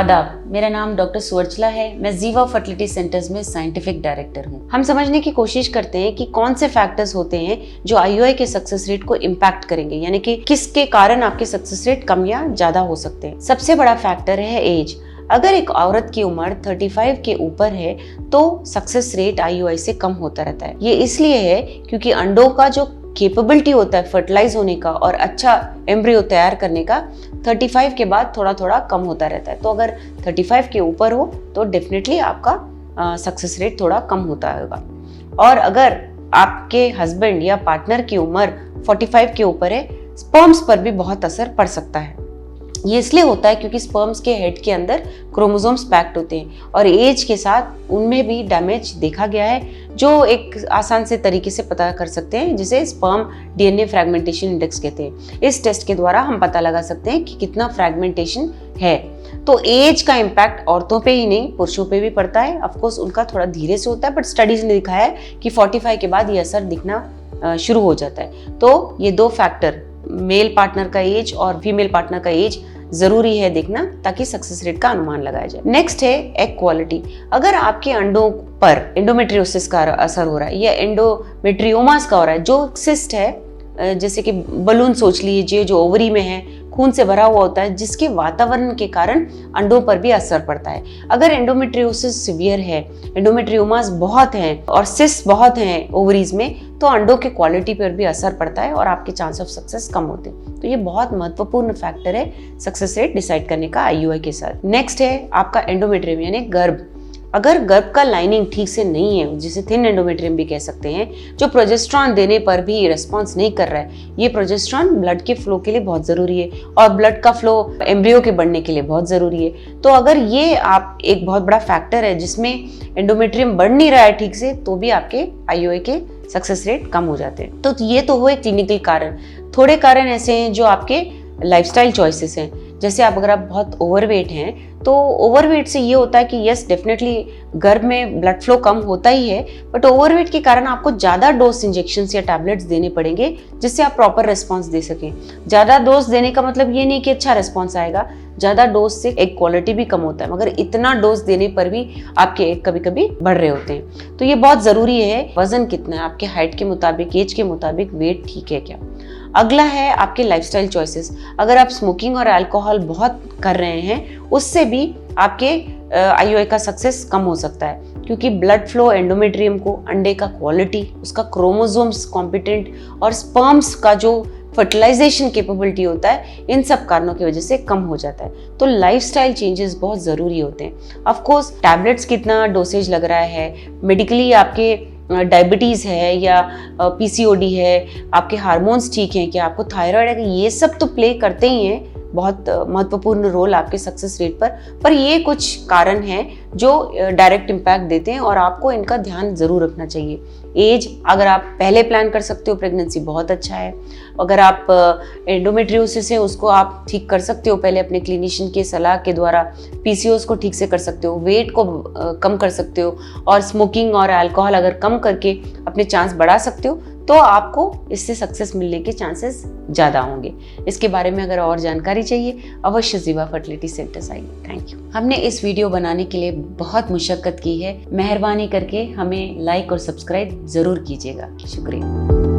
आदाब, मेरा नाम डॉक्टर सुवर्चला है। मैं जीवा फर्टिलिटी सेंटर्स में साइंटिफिक डायरेक्टर हूँ। हम समझने की कोशिश करते हैं कि कौन से फैक्टर्स होते हैं जो आईयूआई के सक्सेस रेट को इम्पैक्ट करेंगे, यानी कि किसके कारण आपके सक्सेस रेट कम या ज्यादा हो सकते हैं। सबसे बड़ा फैक्टर है एज। अगर एक औरत की उम्र 35 के ऊपर है तो सक्सेस रेट आईयूआई से कम होता रहता है। ये इसलिए है क्योंकि अंडों का जो कैपेबिलिटी होता है फर्टिलाइज होने का और अच्छा एम्ब्रियो तैयार करने का 35 के बाद थोड़ा थोड़ा कम होता रहता है। तो अगर 35 के ऊपर हो तो डेफिनेटली आपका सक्सेस रेट थोड़ा कम होता होगा। और अगर आपके हस्बैंड या पार्टनर की उम्र 45 के ऊपर है, स्पर्म्स पर भी बहुत असर पड़ सकता है। ये इसलिए होता है क्योंकि स्पर्म्स के हेड के अंदर क्रोमोसोम्स पैक्ड होते हैं और एज के साथ उनमें भी डैमेज देखा गया है, जो एक आसान से तरीके से पता कर सकते हैं, जिसे स्पर्म डीएनए फ्रैगमेंटेशन इंडेक्स कहते हैं। इस टेस्ट के द्वारा हम पता लगा सकते हैं कि कितना फ्रैगमेंटेशन है। तो एज का इम्पैक्ट औरतों पे ही नहीं, पुरुषों पे भी पड़ता है। ऑफकोर्स उनका थोड़ा धीरे से होता है, बट स्टडीज ने दिखाया है कि 45 के बाद ये असर दिखना शुरू हो जाता है। तो ये दो फैक्टर, मेल पार्टनर का एज और फीमेल पार्टनर का एज, जरूरी है देखना ताकि सक्सेस रेट का अनुमान लगाया जाए। नेक्स्ट है एग क्वालिटी। अगर आपके अंडों पर एंडोमेट्रियोसिस का असर हो रहा है या एंडोमेट्रियोमास का हो रहा है, जो सिस्ट है, जैसे कि बलून सोच लीजिए जो ओवरी में है, खून से भरा हुआ होता है, जिसके वातावरण के कारण अंडों पर भी असर पड़ता है। अगर एंडोमेट्रियोसिस सिवियर है, एंडोमेट्रियोमास बहुत है और सिस्ट बहुत हैं ओवरीज में, तो अंडों के क्वालिटी पर भी असर पड़ता है और आपके चांस ऑफ सक्सेस कम होते हैं। तो ये बहुत महत्वपूर्ण फैक्टर है सक्सेस रेट डिसाइड करने का आईयूआई के साथ। नेक्स्ट है आपका एंडोमेट्रियम यानी गर्भ। अगर गर्भ का लाइनिंग ठीक से नहीं है, जिसे थिन एंडोमेट्रियम भी कह सकते हैं, जो प्रोजेस्टेरॉन देने पर भी रिस्पॉन्स नहीं कर रहा है, ये प्रोजेस्टेरॉन ब्लड के फ्लो के लिए बहुत जरूरी है और ब्लड का फ्लो एम्ब्रियो के बढ़ने के लिए बहुत जरूरी है। तो अगर ये आप एक बहुत बड़ा फैक्टर है जिसमें एंडोमेट्रियम बढ़ नहीं रहा है ठीक से, तो भी आपके आईयूआई के सक्सेस रेट कम हो जाते हैं। तो ये तो हुए क्लिनिकल कारण। थोड़े कारण ऐसे हैं जो आपके लाइफस्टाइल चॉइसेस हैं। जैसे अगर आप बहुत ओवरवेट हैं तो ओवरवेट से ये होता है कि यस डेफिनेटली गर्भ में ब्लड फ्लो कम होता ही है, बट ओवरवेट के कारण आपको ज़्यादा डोज इंजेक्शंस या टैबलेट्स देने पड़ेंगे जिससे आप प्रॉपर रिस्पॉन्स दे सकें। ज़्यादा डोज देने का मतलब ये नहीं कि अच्छा रिस्पॉन्स आएगा, ज़्यादा डोज से एग क्वालिटी भी कम होता है, मगर इतना डोज देने पर भी आपके एग कभी कभी बढ़ रहे होते हैं। तो ये बहुत ज़रूरी है, वजन कितना है, आपके हाइट के मुताबिक, एज के मुताबिक वेट ठीक है क्या। अगला है आपके लाइफस्टाइल चॉइसेस। अगर आप स्मोकिंग और अल्कोहल बहुत कर रहे हैं, उससे भी आपके आईयूआई का सक्सेस कम हो सकता है, क्योंकि ब्लड फ्लो एंडोमेट्रियम को, अंडे का क्वालिटी, उसका क्रोमोसोम्स कॉम्पिटेंट और स्पर्म्स का जो फर्टिलाइजेशन कैपेबिलिटी होता है, इन सब कारणों की वजह से कम हो जाता है। तो लाइफस्टाइल चेंजेस बहुत ज़रूरी होते हैं। ऑफ कोर्स टैबलेट्स कितना डोसेज लग रहा है, मेडिकली आपके डायबिटीज़ है या पीसीओडी है, आपके हार्मोन्स ठीक हैं क्या, आपको थायराइड है, ये सब तो प्ले करते ही हैं बहुत महत्वपूर्ण रोल आपके सक्सेस रेट पर ये कुछ कारण हैं जो डायरेक्ट इम्पैक्ट देते हैं और आपको इनका ध्यान ज़रूर रखना चाहिए। एज, अगर आप पहले प्लान कर सकते हो प्रेगनेंसी बहुत अच्छा है। अगर आप एंडोमेट्रियोसिस है उसको आप ठीक कर सकते हो पहले अपने क्लिनिशियन के सलाह के द्वारा, पीसीओएस को ठीक से कर सकते हो, वेट को कम कर सकते हो और स्मोकिंग और अल्कोहल अगर कम करके अपने चांस बढ़ा सकते हो, तो आपको इससे सक्सेस मिलने के चांसेस ज़्यादा होंगे। इसके बारे में अगर और जानकारी चाहिए अवश्य जीवा फर्टिलिटी सेंटर्स आइए। Thank you. हमने इस वीडियो बनाने के लिए बहुत मुशक्कत की है, मेहरबानी करके हमें लाइक और सब्सक्राइब ज़रूर कीजिएगा। शुक्रिया।